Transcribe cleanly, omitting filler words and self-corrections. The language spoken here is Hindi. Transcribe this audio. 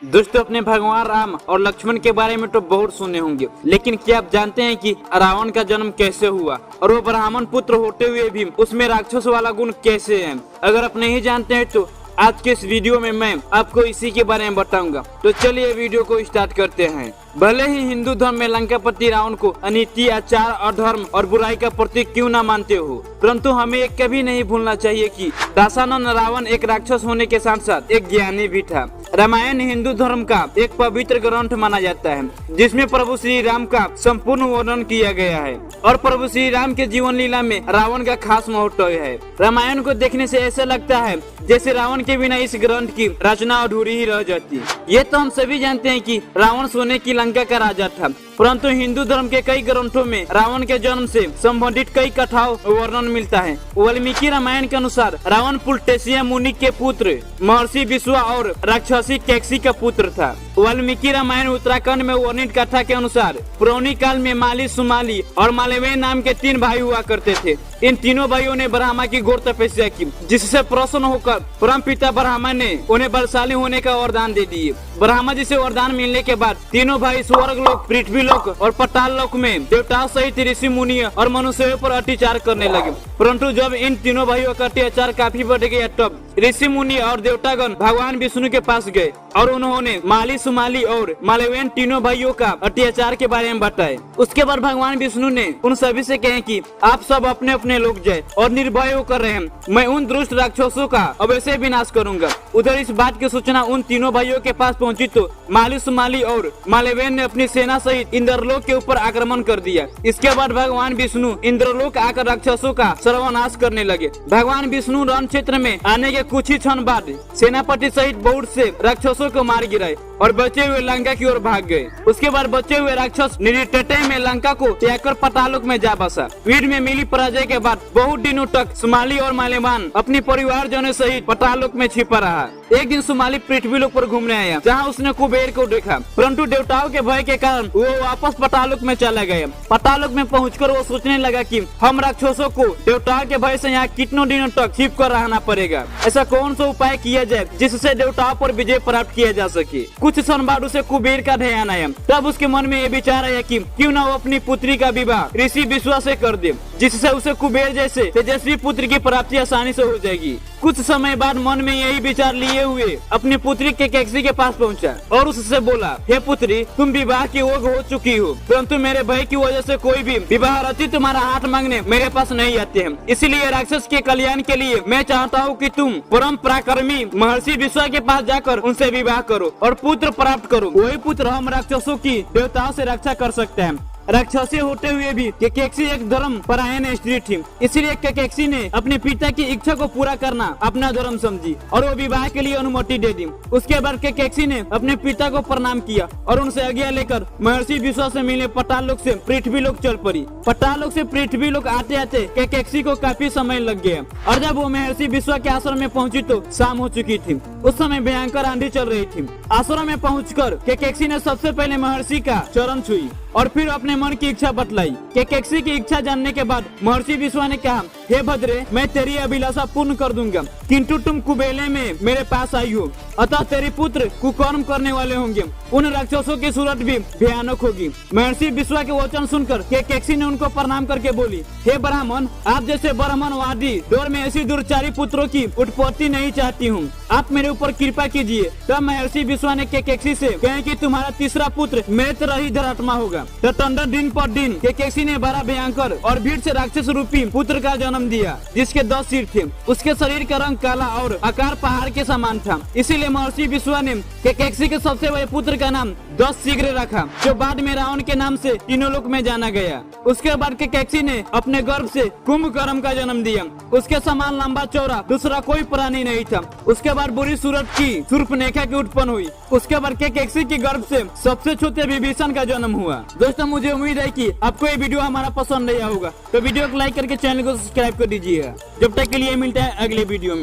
दोस्तों, अपने भगवान राम और लक्ष्मण के बारे में तो बहुत सुने होंगे, लेकिन क्या आप जानते हैं कि रावण का जन्म कैसे हुआ और वो ब्राह्मण पुत्र होते हुए भी उसमें राक्षस वाला गुण कैसे है? अगर आप नहीं जानते हैं तो आज के इस वीडियो में मैं आपको इसी के बारे में बताऊंगा। तो चलिए वीडियो को स्टार्ट करते हैं। भले ही हिंदू धर्म में लंकापति रावण को अनीति, आचार, अधर्म और बुराई का प्रतीक क्यों न मानते हो, परंतु हमें ये कभी नहीं भूलना चाहिए कि दासानन रावण एक राक्षस होने के साथ साथ एक ज्ञानी भी था। रामायण हिंदू धर्म का एक पवित्र ग्रंथ माना जाता है, जिसमें प्रभु श्री राम का संपूर्ण वर्णन किया गया है और प्रभु श्री राम के जीवन लीला में रावण का खास महत्व है। रामायण को देखने से ऐसा लगता है जैसे रावण के बिना इस ग्रंथ की रचना अधूरी ही रह जाती। ये तो हम सभी जानते हैं कि रावण सोने की लंका का राजा था, परंतु हिंदू धर्म के कई ग्रंथों में रावण के जन्म से संबंधित कई कथाओं वर्णन मिलता है। वाल्मीकि रामायण के अनुसार रावण पुलस्त्य मुनि के पुत्र, महर्षि विश्वा और राक्षसी कैकसी का पुत्र था। वाल्मीकि रामायण उत्तराखंड में वर्णित कथा के अनुसार पुरानी काल में माली, सुमाली और मालवेय नाम के 3 भाई हुआ करते थे। इन तीनों भाइयों ने ब्रह्मा की घोर तपस्या की, जिससे प्रसन्न होकर परम पिता ब्रह्मा ने उन्हें बलशाली होने का वरदान दे दिए। ब्रह्मा जी से वरदान मिलने के बाद तीनों भाई स्वर्ग लोक, पृथ्वी लोक और पाताल लोक में देवताओं सहित ऋषि मुनि और मनुष्यों पर अत्याचार करने लगे। परंतु जब इन तीनों भाइयों का अत्याचार काफी बढ़ गया, तब ऋषि मुनि और देवतागण भगवान विष्णु के पास गए और उन्होंने माली, सुमाली और मालवेय तीनों भाइयों का अत्याचार के बारे में बताए। उसके बाद भगवान विष्णु ने उन सभी से कहे कि आप सब अपने अपने लोग जाए और निर्भय होकर रहें, मैं उन दुष्ट राक्षसों का अवश्य विनाश करूंगा। उधर इस बात की सूचना उन तीनों भाइयों के पास पहुंची तो माली, सुमाली और मालवेय ने अपनी सेना सहित इंद्रलोक के ऊपर आक्रमण कर दिया। इसके बाद भगवान विष्णु इंद्रलोक आकर राक्षसों का सर्वनाश करने लगे। भगवान विष्णु रण क्षेत्र में आने के कुछ ही क्षण बाद सेनापति सहित बहुत से राक्षसों को मार गिराए और बचे हुए लंका की ओर भाग गए। उसके बाद बचे हुए राक्षस निर्टटे में लंका को त्याग कर पातालोक में जा बसा। युद्ध में मिली पराजय के बाद बहुत दिनों तक सुमाली और माल्यवान अपने परिवार जनों सहित पातालोक में छिपा रहा। एक दिन सुमाली पृथ्वी लोक पर घूमने आया, जहाँ उसने कुबेर को देखा, परंतु देवताओं के भय के कारण वो वापस पातालोक में चला गया। पातालोक में पहुंचकर वो सोचने लगा कि हम राक्षसों को देवताओं के भय से यहाँ कितनों दिनों तक छिप कर रहना पड़ेगा। ऐसा कौन सा उपाय किया जाए जिससे देवताओं पर विजय प्राप्त किया जा सके। कुछ क्षण बाद उसे कुबेर का ध्यान आया। तब उसके मन में ये विचार आया कि क्यों न वो अपनी पुत्री का विवाह ऋषि विश्वा से कर दे, जिससे उसे कुबेर जैसे तेजस्वी पुत्र की प्राप्ति आसानी से हो जाएगी। कुछ समय बाद मन में यही विचार लिए हुए अपनी पुत्री के कैकसी के पास पहुंचा और उससे बोला, हे पुत्री, तुम विवाह की योग्य हो चुकी हो, परंतु मेरे भय की वजह से कोई भी विवाह रति तुम्हारा हाथ मांगने मेरे पास नहीं आते हैं। इसलिए राक्षस के कल्याण के लिए मैं चाहता हूँ कि तुम परम पराक्रमी महर्षि विश्वा के पास जाकर उनसे विवाह करो और पुत्र प्राप्त करो। वही पुत्र हम राक्षसों की देवताओं से रक्षा कर सकते हैं। राक्षसी होते हुए भी कैकसी एक धर्म परायण स्त्री थी, इसलिए कैकसी ने अपने पिता की इच्छा को पूरा करना अपना धर्म समझी और वो विवाह के लिए अनुमति दे दी। उसके बाद कैकसी ने अपने पिता को प्रणाम किया और उनसे आज्ञा लेकर महर्षि विश्वा से मिले पाताल लोक से पृथ्वी लोक चल पड़ी। पाताल लोक से पृथ्वी लोक आते आते कैकसी को काफी समय लग गया और जब वो महर्षि विश्वा के आश्रम में पहुंची तो शाम हो चुकी थी। उस समय भयंकर आंधी चल रही थी। आश्रम में पहुंचकर कैकसी ने सबसे पहले महर्षि का चरण छुई और फिर अपने मन की इच्छा बतलाई। कैकसी की इच्छा जानने के बाद महर्षि विश्वा ने कहा, हे भद्रे, मैं तेरी अभिलाषा पूर्ण कर दूंगा, किंतु तुम कुबेले में मेरे पास आई हो, अतः तेरे पुत्र कुकर्म करने वाले होंगे। उन राक्षसों की सूरत भी भयानक होगी। महर्षि विश्वा के वचन सुनकर कैकसी ने उनको प्रणाम करके बोली, हे ब्राह्मण, आप जैसे ब्राह्मणवादी दौर में ऐसी दुर्चारी पुत्रों की उत्पत्ति नहीं चाहती हूँ, आप मेरे ऊपर कृपा कीजिए। तब महर्षि विश्वा ने कैकसी से कहे कि तुम्हारा तीसरा पुत्र मेरे तरह ही धरात्मा होगा। तदंतर दिन पर दिन कैकसी ने बड़ा भयंकर और भीड़ से राक्षस रूपी पुत्र का जन्म दिया, जिसके 10 सिर थे। उसके शरीर का रंग काला और आकार पहाड़ के समान था। इसीलिए महर्षि विश्वा ने कैकसी के सबसे बड़े पुत्र का नाम 10 शीघ्र रखा, जो बाद में रावण के नाम से तीनों लोक में जाना गया। उसके बाद कैकसी ने अपने गर्भ से कुंभकर्ण का जन्म दिया। उसके समान लंबा चौड़ा दूसरा कोई प्राणी नहीं था। उसके बाद बुरी सूरत की शूर्पणखा की उत्पन्न हुई। उसके बाद कैकसी के गर्भ से सबसे छोटे विभीषण का जन्म हुआ। दोस्तों, मुझे उम्मीद है कि आपको ये वीडियो हमारा पसंद आया होगा, तो वीडियो को लाइक करके चैनल को सब्सक्राइब कर दीजिएगा। जब तक के लिए मिलता है अगले वीडियो में।